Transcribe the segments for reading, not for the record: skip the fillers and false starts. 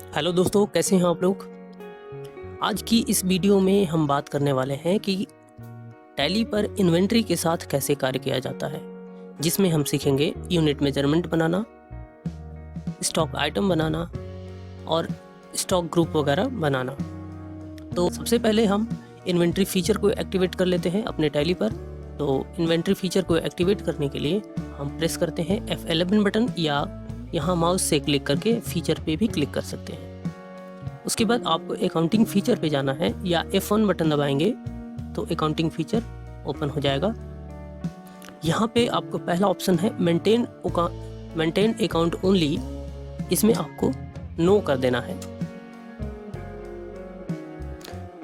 Hello दोस्तों, कैसे हैं आप लोग। आज की इस वीडियो में हम बात करने वाले हैं कि टैली पर इन्वेंट्री के साथ कैसे कार्य किया जाता है, जिसमें हम सीखेंगे यूनिट मेजरमेंट बनाना, स्टॉक आइटम बनाना और स्टॉक ग्रुप वगैरह बनाना। तो सबसे पहले हम इन्वेंट्री फीचर को एक्टिवेट कर लेते हैं अपने टैली पर। तो इन्वेंट्री फीचर को एक्टिवेट करने के लिए हम प्रेस करते हैं F11 बटन, या यहाँ माउस से क्लिक करके फीचर पे भी क्लिक कर सकते हैं। उसके बाद आपको अकाउंटिंग फीचर पे जाना है, या F1 बटन दबाएंगे तो अकाउंटिंग फीचर ओपन हो जाएगा। यहाँ पे आपको पहला ऑप्शन है मेंटेन अकाउंट ओनली, इसमें आपको नो कर देना है।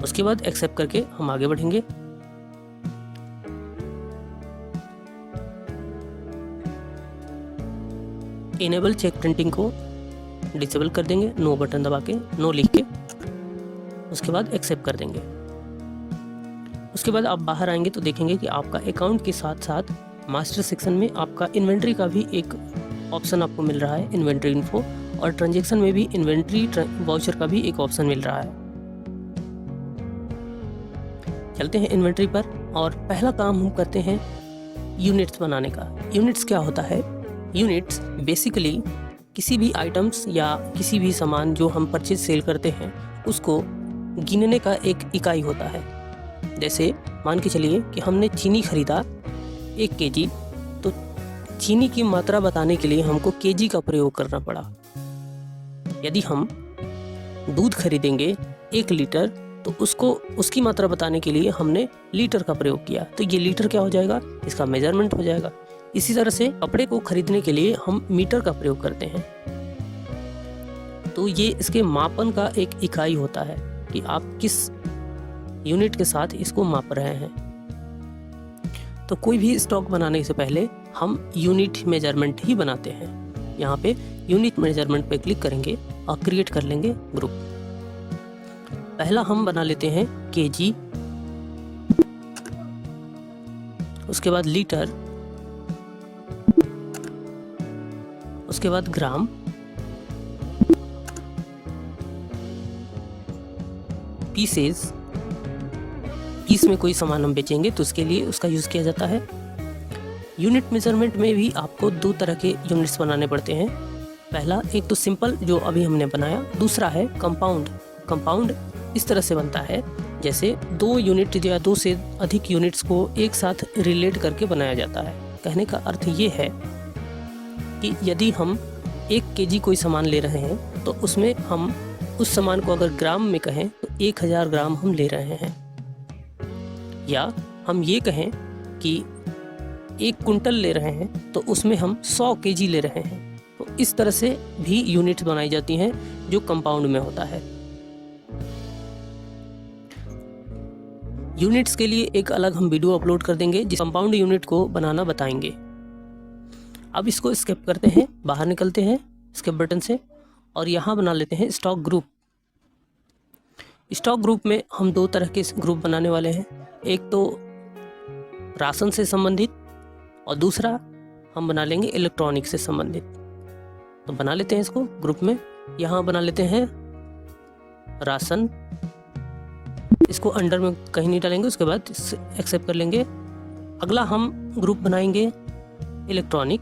उसके बाद एक्सेप्ट करके हम आगे बढ़ेंगे। इनेबल चेक प्रिंटिंग को डिसेबल कर देंगे, नो बटन दबा के, नो लिख के। उसके बाद एक्सेप्ट कर देंगे। उसके बाद आप बाहर आएंगे तो देखेंगे कि आपका अकाउंट के साथ साथ मास्टर सेक्शन में आपका इन्वेंट्री का भी एक ऑप्शन आपको मिल रहा है, इन्वेंट्री इन्फो, और ट्रांजैक्शन में भी इन्वेंट्री वाउचर का भी एक ऑप्शन मिल रहा है। चलते हैं इन्वेंट्री पर, और पहला काम हम करते हैं यूनिट्स बनाने का। यूनिट्स क्या होता है? यूनिट्स बेसिकली किसी भी आइटम्स या किसी भी सामान जो हम परचेज सेल करते हैं उसको गिनने का एक इकाई होता है। जैसे मान के चलिए कि हमने चीनी खरीदा 1 केजी, तो चीनी की मात्रा बताने के लिए हमको केजी का प्रयोग करना पड़ा। यदि हम दूध खरीदेंगे 1 लीटर, तो उसकी मात्रा बताने के लिए हमने लीटर का प्रयोग किया, तो ये लीटर क्या हो जाएगा? इसका मेजरमेंट हो जाएगा। इसी तरह से कपड़े को खरीदने के लिए हम मीटर का प्रयोग करते हैं, तो ये इसके मापन का एक इकाई होता है कि आप किस यूनिट के साथ इसको माप रहे हैं। तो कोई भी स्टॉक बनाने से पहले हम यूनिट मेजरमेंट ही बनाते हैं। यहाँ पे यूनिट मेजरमेंट पे क्लिक करेंगे और क्रिएट कर लेंगे ग्रुप। पहला हम बना लेते हैं केजी, उसके बाद लीटर, उसके बाद ग्राम, पीसेस, पीस में कोई सामान हम बेचेंगे तो उसके लिए उसका यूज़ किया जाता है। यूनिट मेजरमेंट में भी आपको 2 तरह के यूनिट्स बनाने पड़ते हैं। पहला एक तो सिंपल जो अभी हमने बनाया, दूसरा है कंपाउंड। कंपाउंड इस तरह से बनता है जैसे 2 यूनिट या 2 से अधिक यूनिट्स को एक साथ रिलेट करके बनाया जाता है। कहने का अर्थ ये है कि यदि हम 1 केजी कोई सामान ले रहे हैं तो उसमें हम उस सामान को अगर ग्राम में कहें तो 1000 ग्राम हम ले रहे हैं, या हम ये कहें कि 1 कुंटल ले रहे हैं तो उसमें हम 100 केजी ले रहे हैं। तो इस तरह से भी यूनिट्स बनाई जाती हैं जो कंपाउंड में होता है। यूनिट्स के लिए एक अलग हम वीडियो अपलोड कर देंगे जिस कंपाउंड यूनिट को बनाना बताएंगे। अब इसको स्किप करते हैं, बाहर निकलते हैं स्किप बटन से, और यहाँ बना लेते हैं स्टॉक ग्रुप। स्टॉक ग्रुप में हम 2 तरह के ग्रुप बनाने वाले हैं, एक तो राशन से संबंधित और दूसरा हम बना लेंगे इलेक्ट्रॉनिक से संबंधित। तो बना लेते हैं इसको ग्रुप में। यहाँ बना लेते हैं राशन, इसको अंडर में कहीं नहीं डालेंगे, उसके बाद एक्सेप्ट कर लेंगे। अगला हम ग्रुप बनाएंगे इलेक्ट्रॉनिक,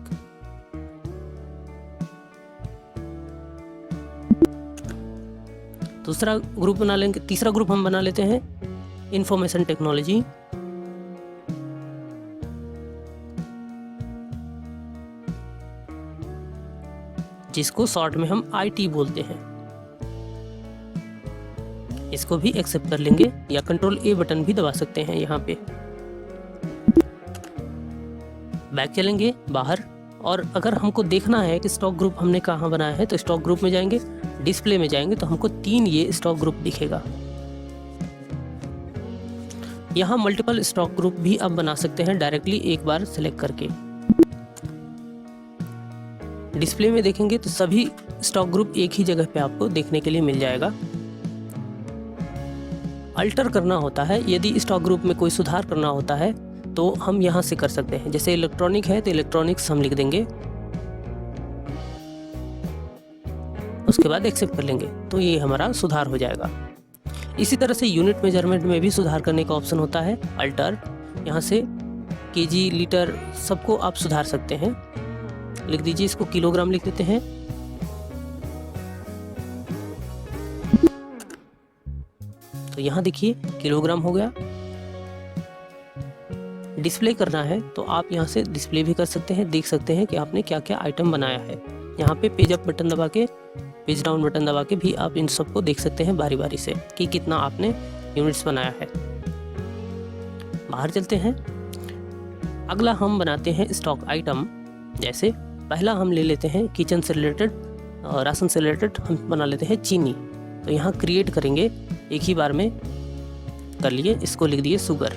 दूसरा ग्रुप बना लेंगे, तीसरा ग्रुप हम बना लेते हैं इंफॉर्मेशन टेक्नोलॉजी, जिसको शॉर्ट में हम IT बोलते हैं। इसको भी एक्सेप्ट कर लेंगे, या कंट्रोल A बटन भी दबा सकते हैं। यहाँ पे बैक चलेंगे बाहर, और अगर हमको देखना है कि स्टॉक ग्रुप हमने कहाँ बनाया है तो स्टॉक ग्रुप में जाएंगे, डिस्प्ले में जाएंगे तो हमको 3 ये स्टॉक ग्रुप दिखेगा। यहाँ मल्टीपल स्टॉक ग्रुप भी आप बना सकते हैं डायरेक्टली एक बार सेलेक्ट करके। डिस्प्ले में देखेंगे तो सभी स्टॉक ग्रुप एक ही जगह पे आपको देखने के लिए मिल जाएगा। अल्टर करना होता है, यदि स्टॉक ग्रुप में कोई सुधार करना होता है तो हम यहाँ से कर सकते हैं। जैसे इलेक्ट्रॉनिक है तो इलेक्ट्रॉनिक्स हम लिख देंगे, उसके बाद एक्सेप्ट कर लेंगे, तो ये हमारा सुधार हो जाएगा। इसी तरह से यूनिट मेजरमेंट में भी सुधार करने का ऑप्शन होता है, अल्टर। यहाँ से केजी, लीटर सबको आप सुधार सकते हैं। लिख दीजिए, इसको किलोग्राम लिख देते हैं। तो यहाँ देखिए किलोग्राम हो गया। डिस्प्ले करना है तो आप यहाँ से डिस्प्ले भी कर सकते हैं, देख सकते हैं कि आपने क्या क्या आइटम बनाया है। यहाँ पे पेज अप बटन दबा के, पेज डाउन बटन दबा के भी आप इन सबको देख सकते हैं बारी बारी से कि कितना आपने यूनिट्स बनाया है। बाहर चलते हैं। अगला हम बनाते हैं स्टॉक आइटम। जैसे पहला हम ले लेते हैं किचन से रिलेटेड, राशन से रिलेटेड हम बना लेते हैं चीनी। तो यहाँ क्रिएट करेंगे, एक ही बार में कर लिए, इसको लिख दिए शुगर।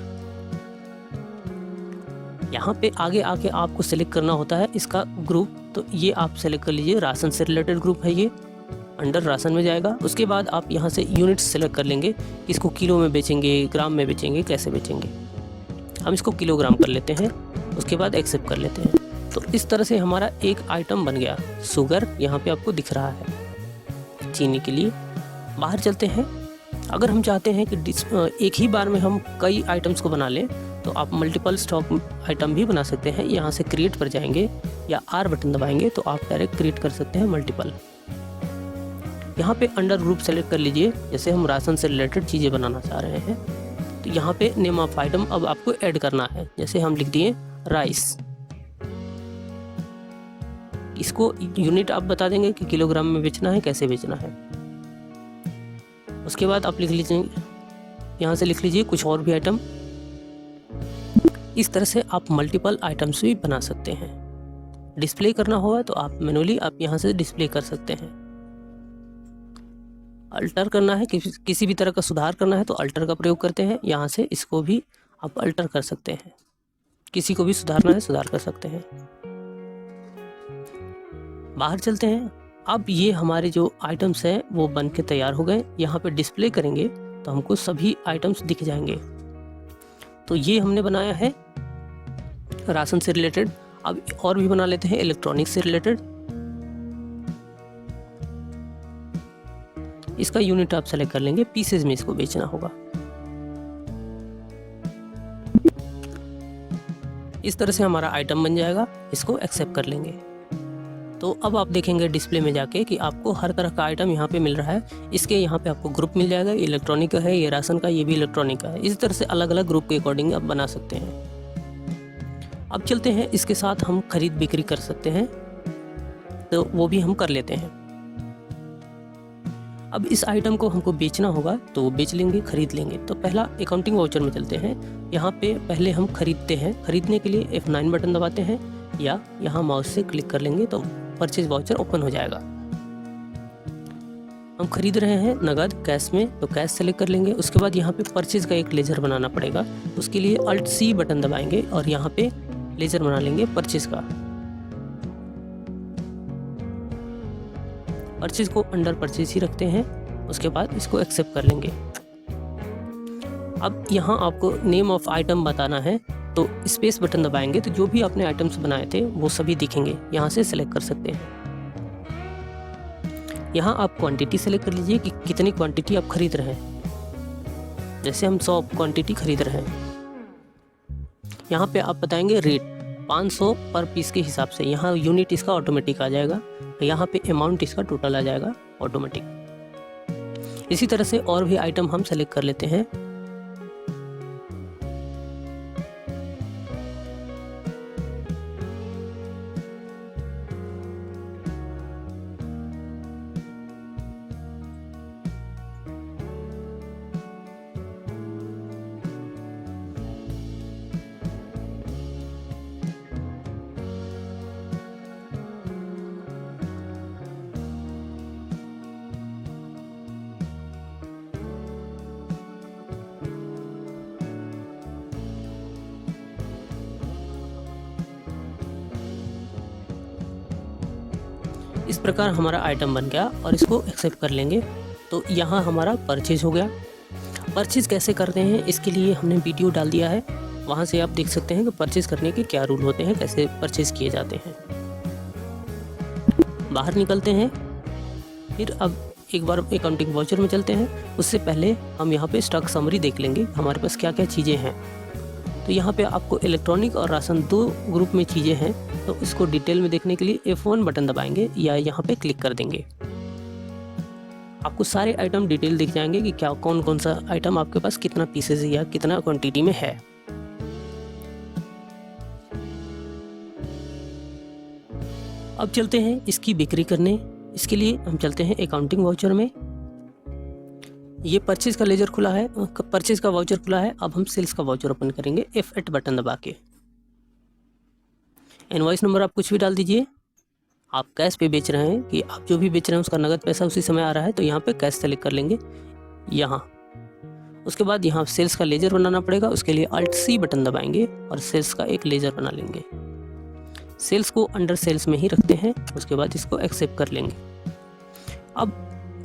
यहाँ पे आगे आके आपको सेलेक्ट करना होता है इसका ग्रुप, तो ये आप सेलेक्ट कर लीजिए, राशन से रिलेटेड ग्रुप है ये, अंडर राशन में जाएगा। उसके बाद आप यहाँ से यूनिट्स सेलेक्ट कर लेंगे, इसको किलो में बेचेंगे, ग्राम में बेचेंगे, कैसे बेचेंगे। हम इसको किलोग्राम कर लेते हैं, उसके बाद एक्सेप्ट कर लेते हैं। तो इस तरह से हमारा एक आइटम बन गया, शुगर यहाँ पे आपको दिख रहा है चीनी के लिए। बाहर चलते हैं। अगर हम चाहते हैं कि एक ही बार में हम कई आइटम्स को बना लें, तो आप मल्टीपल स्टॉक आइटम भी बना सकते हैं। यहाँ से क्रिएट पर जाएंगे या आर बटन दबाएंगे तो आप डायरेक्ट क्रिएट कर सकते हैं मल्टीपल। यहाँ पे अंडर ग्रुप सेलेक्ट कर लीजिए, जैसे हम राशन से रिलेटेड चीज़ें बनाना चाह रहे हैं, तो यहाँ पे नेम ऑफ आइटम अब आपको ऐड करना है। जैसे हम लिख दिए राइस, इसको यूनिट आप बता देंगे कि किलोग्राम में बेचना है, कैसे बेचना है। उसके बाद आप लिख लीजिए, यहाँ से लिख लीजिए कुछ और भी आइटम। इस तरह से आप मल्टीपल आइटम्स भी बना सकते हैं। डिस्प्ले करना होगा तो आप मैनुअली आप यहाँ से डिस्प्ले कर सकते हैं। अल्टर करना है, किसी भी तरह का सुधार करना है तो अल्टर का प्रयोग करते हैं। यहाँ से इसको भी आप अल्टर कर सकते हैं, किसी को भी सुधारना है सुधार कर सकते हैं। बाहर चलते हैं। अब ये हमारे जो आइटम्स हैं वो बन के तैयार हो गए। यहाँ पे डिस्प्ले करेंगे तो हमको सभी आइटम्स दिख जाएंगे। तो ये हमने बनाया है राशन से रिलेटेड। अब और भी बना लेते हैं इलेक्ट्रॉनिक्स से रिलेटेड। इसका यूनिट आप सेलेक्ट कर लेंगे, पीसेज में इसको बेचना होगा। इस तरह से हमारा आइटम बन जाएगा, इसको एक्सेप्ट कर लेंगे। तो अब आप देखेंगे डिस्प्ले में जाके कि आपको हर तरह का आइटम यहाँ पे मिल रहा है। इसके यहाँ पे आपको ग्रुप मिल जाएगा, इलेक्ट्रॉनिक का है, ये राशन का, ये भी इलेक्ट्रॉनिक का है। इस तरह से अलग अलग ग्रुप के अकॉर्डिंग आप बना सकते हैं। अब चलते हैं, इसके साथ हम खरीद बिक्री कर सकते हैं, तो वो भी हम कर लेते हैं। अब इस आइटम को हमको बेचना होगा तो बेच लेंगे, खरीद लेंगे। तो पहला अकाउंटिंग वाउचर में चलते हैं। यहाँ पे पहले हम खरीदते हैं। खरीदने के लिए F9 बटन दबाते हैं या यहाँ माउस से क्लिक कर लेंगे तो परचेज वाउचर ओपन हो जाएगा। हम खरीद रहे हैं नगद कैश में, तो कैश सेलेक्ट कर लेंगे। उसके बाद यहाँ पे परचेज का एक लेजर बनाना पड़ेगा। उसके लिए Alt C बटन दबाएंगे और यहाँ पे लेजर बना लेंगे परचेज का। परचेज को अंडर परचेज ही रखते हैं। उसके बाद इसको एक्सेप्ट कर लेंगे। अब यहाँ आपको नेम ऑफ आइटम बताना है, तो स्पेस बटन दबाएंगे तो जो भी आपने आइटम्स बनाए थे वो सभी दिखेंगे। यहाँ से सेलेक्ट कर सकते हैं। यहाँ आप क्वांटिटी सेलेक्ट कर लीजिए कि कितनी क्वांटिटी आप खरीद रहे हैं। जैसे हम 100 क्वांटिटी खरीद रहे हैं। यहाँ पे आप बताएंगे रेट 500 पर पीस के हिसाब से। यहाँ यूनिट इसका ऑटोमेटिक आ जाएगा, यहाँ पे अमाउंट इसका टोटल आ जाएगा ऑटोमेटिक। इसी तरह से और भी आइटम हम सेलेक्ट कर लेते हैं। इस प्रकार हमारा आइटम बन गया और इसको एक्सेप्ट कर लेंगे। तो यहाँ हमारा परचेज हो गया। परचेज कैसे करते हैं इसके लिए हमने वीडियो डाल दिया है, वहाँ से आप देख सकते हैं कि परचेज करने के क्या रूल होते हैं, कैसे परचेज किए जाते हैं। बाहर निकलते हैं। फिर अब एक बार अकाउंटिंग वाउचर में चलते हैं। उससे पहले हम यहाँ पे स्टॉक समरी देख लेंगे हमारे पास क्या क्या चीज़ें हैं। तो यहाँ पे आपको इलेक्ट्रॉनिक और राशन 2 ग्रुप में चीज़ें हैं, तो इसको डिटेल में देखने के लिए F1 बटन दबाएंगे या यहाँ पे क्लिक कर देंगे। आपको सारे आइटम डिटेल दिख जाएंगे कि क्या कौन कौन सा आइटम आपके पास कितना पीसेज या कितना क्वांटिटी में है। अब चलते हैं इसकी बिक्री करने। इसके लिए हम चलते हैं अकाउंटिंग वाउचर में। ये परचेज का लेजर खुला है, परचेज का वाउचर खुला है। अब हम सेल्स का वाउचर ओपन करेंगे F8 बटन दबा के। इनवॉइस नंबर आप कुछ भी डाल दीजिए। आप कैश पे बेच रहे हैं कि आप जो भी बेच रहे हैं उसका नगद पैसा उसी समय आ रहा है, तो यहाँ पे कैश सेलेक्ट कर लेंगे यहाँ। उसके बाद यहाँ सेल्स का लेजर बनाना पड़ेगा। उसके लिए Alt+C बटन दबाएंगे और सेल्स का एक लेजर बना लेंगे। सेल्स को अंडर सेल्स में ही रखते हैं। उसके बाद इसको एक्सेप्ट कर लेंगे। अब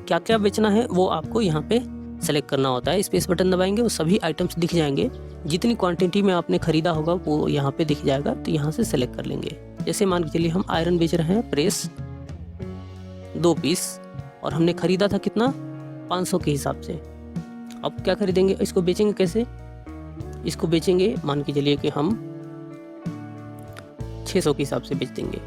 क्या क्या बेचना है वो आपको यहाँ पे सेलेक्ट करना होता है। स्पेस बटन दबाएंगे, वो सभी आइटम्स दिख जाएंगे। जितनी क्वांटिटी में आपने खरीदा होगा वो यहाँ पे दिख जाएगा, तो यहाँ से सेलेक्ट कर लेंगे। जैसे मान के चलिए हम आयरन बेच रहे हैं, प्रेस 2 पीस, और हमने खरीदा था कितना, 500 के हिसाब से। अब क्या खरीदेंगे, इसको बेचेंगे कैसे, इसको बेचेंगे मान के चलिए कि हम 600 के हिसाब से बेच देंगे।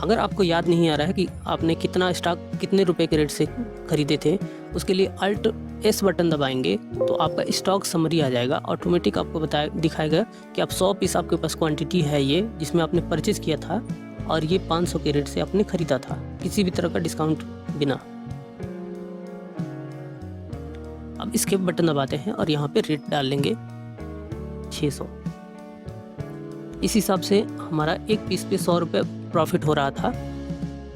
अगर आपको याद नहीं आ रहा है कि आपने कितना स्टॉक कितने रुपए के रेट से खरीदे थे, उसके लिए Alt+S बटन दबाएंगे तो आपका स्टॉक समरी आ जाएगा। ऑटोमेटिक आपको दिखाएगा कि आप 100 पीस आपके पास क्वांटिटी है ये, जिसमें आपने परचेज किया था, और ये 500 के रेट से आपने खरीदा था, किसी भी तरह का डिस्काउंट बिना। अब स्किप बटन दबाते हैं और यहाँ पे रेट डाल लेंगे 600। इस हिसाब से हमारा एक पीस पे 100 रुपये प्रॉफिट हो रहा था,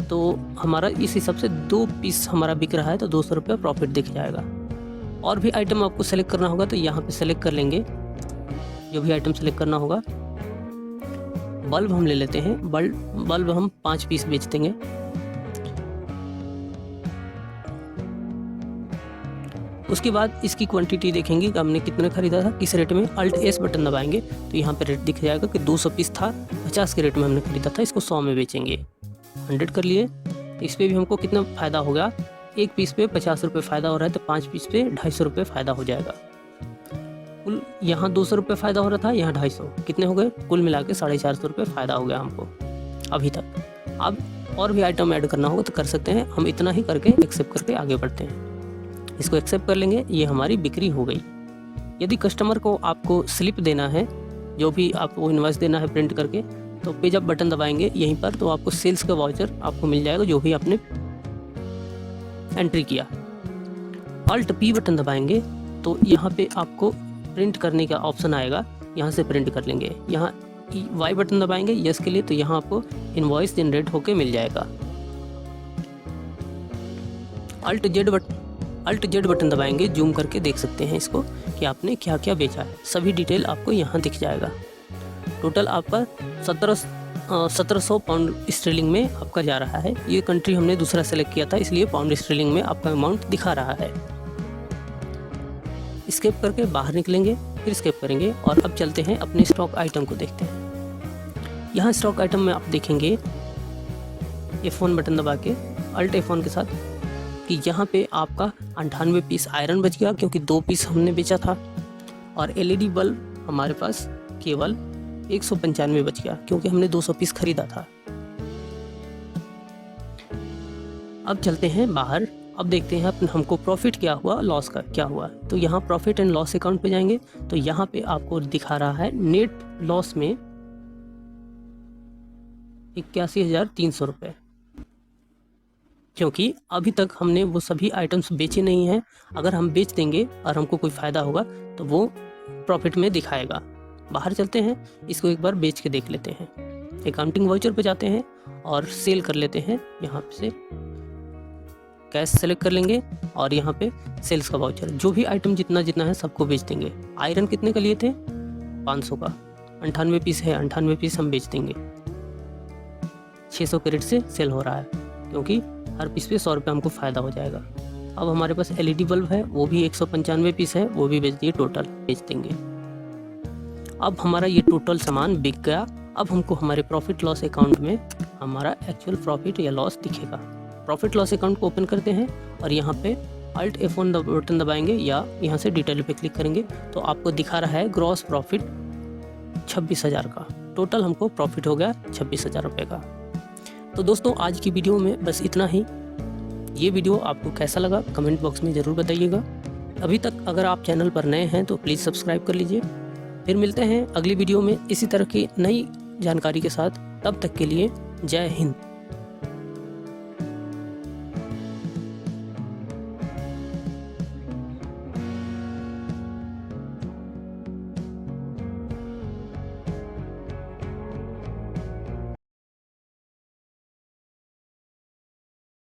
तो हमारा इस हिसाब से 2 पीस हमारा बिक रहा है, तो 200 रुपये प्रॉफिट दिख जाएगा। और भी आइटम आपको सेलेक्ट करना होगा तो यहाँ पे सेलेक्ट कर लेंगे जो भी आइटम सेलेक्ट करना होगा। बल्ब हम ले लेते हैं, बल्ब हम 5 पीस बेच देंगे। उसके बाद इसकी क्वांटिटी देखेंगे कि हमने कितना खरीदा था, किस रेट में। Alt+S बटन दबाएंगे तो यहाँ पे रेट दिख जाएगा कि 200 पीस था, 50 के रेट में हमने खरीदा था, इसको 100 में बेचेंगे। 100 कर लिए। इस पे भी हमको कितना फ़ायदा होगा, एक पीस पे 50 रुपये फ़ायदा हो रहा है, तो 5 पीस पे 250 रुपये फ़ायदा हो जाएगा। कुल यहाँ 200 रुपये फ़ायदा हो रहा था, यहाँ 250, कितने हो गए, कुल मिला के 450 रुपये फ़ायदा हो गया हमको अभी तक। अब और भी आइटम ऐड करना होगा तो कर सकते हैं, हम इतना ही करके एक्सेप्ट करके आगे बढ़ते हैं। इसको एक्सेप्ट कर लेंगे, ये हमारी बिक्री हो गई। यदि कस्टमर को आपको स्लिप देना है, जो भी आपको इनवॉइस देना है प्रिंट करके, तो पेज अप बटन दबाएंगे यहीं पर, तो आपको सेल्स का वाउचर आपको मिल जाएगा जो भी आपने एंट्री किया। Alt+P बटन दबाएंगे तो यहाँ पे आपको प्रिंट करने का ऑप्शन आएगा, यहाँ से प्रिंट कर लेंगे। यहाँ Y बटन दबाएंगे यस के लिए, तो यहाँ आपको इनवॉइस जनरेट होके मिल जाएगा। Alt+Z बटन दबाएंगे, जूम करके देख सकते हैं इसको कि आपने क्या क्या बेचा है, सभी डिटेल आपको यहाँ दिख जाएगा। टोटल आपका 1700 पाउंड स्टर्लिंग में आपका जा रहा है। ये कंट्री हमने दूसरा सेलेक्ट किया था, इसलिए पाउंड स्टर्लिंग में आपका अमाउंट दिखा रहा है। स्किप करके बाहर निकलेंगे, फिर स्किप करेंगे और अब चलते हैं अपने स्टॉक आइटम को देखते हैं। यहाँ स्टॉक आइटम में आप देखेंगे F1 बटन दबा के Alt F1 के साथ कि यहाँ पे आपका 98 पीस आयरन बच गया, क्योंकि 2 पीस हमने बेचा था, और LED बल्ब हमारे पास केवल 195 बच गया, क्योंकि हमने 200 पीस खरीदा था। अब चलते हैं बाहर, अब देखते हैं हमको प्रॉफिट क्या हुआ, लॉस का क्या हुआ। तो यहाँ प्रॉफिट एंड लॉस अकाउंट पे जाएंगे तो यहाँ पे आपको दिखा रहा है नेट लॉस में 81,300 रुपये, क्योंकि अभी तक हमने वो सभी आइटम्स बेचे नहीं हैं। अगर हम बेच देंगे और हमको कोई फ़ायदा होगा तो वो प्रॉफिट में दिखाएगा। बाहर चलते हैं, इसको एक बार बेच के देख लेते हैं। अकाउंटिंग वाउचर पे जाते हैं और सेल कर लेते हैं। यहाँ से कैश सेलेक्ट कर लेंगे और यहाँ पे सेल्स का वाउचर, जो भी आइटम जितना जितना है सबको बेच देंगे। आयरन कितने का लिए थे, 500 का, 98 पीस है, 98 पीस हम बेच देंगे। 600 के रेट से सेल हो रहा है, क्योंकि हर पीस पे 100 रुपये हमको फ़ायदा हो जाएगा। अब हमारे पास LED बल्ब है, वो भी 195 पीस है, वो भी बेच दिए, टोटल बेच देंगे। अब हमारा ये टोटल सामान बिक गया। अब हमको हमारे प्रॉफिट लॉस अकाउंट में हमारा एक्चुअल प्रॉफिट या लॉस दिखेगा। प्रॉफिट लॉस अकाउंट को ओपन करते हैं और यहाँ पे Alt F1 बटन दबाएंगे या यहाँ से डिटेल पे क्लिक करेंगे तो आपको दिखा रहा है ग्रॉस प्रॉफिट 26,000 का। टोटल हमको प्रॉफिट हो गया 26,000 रुपये का। तो दोस्तों आज की वीडियो में बस इतना ही। ये वीडियो आपको कैसा लगा कमेंट बॉक्स में ज़रूर बताइएगा। अभी तक अगर आप चैनल पर नए हैं तो प्लीज़ सब्सक्राइब कर लीजिए। फिर मिलते हैं अगली वीडियो में इसी तरह की नई जानकारी के साथ। तब तक के लिए जय हिंद।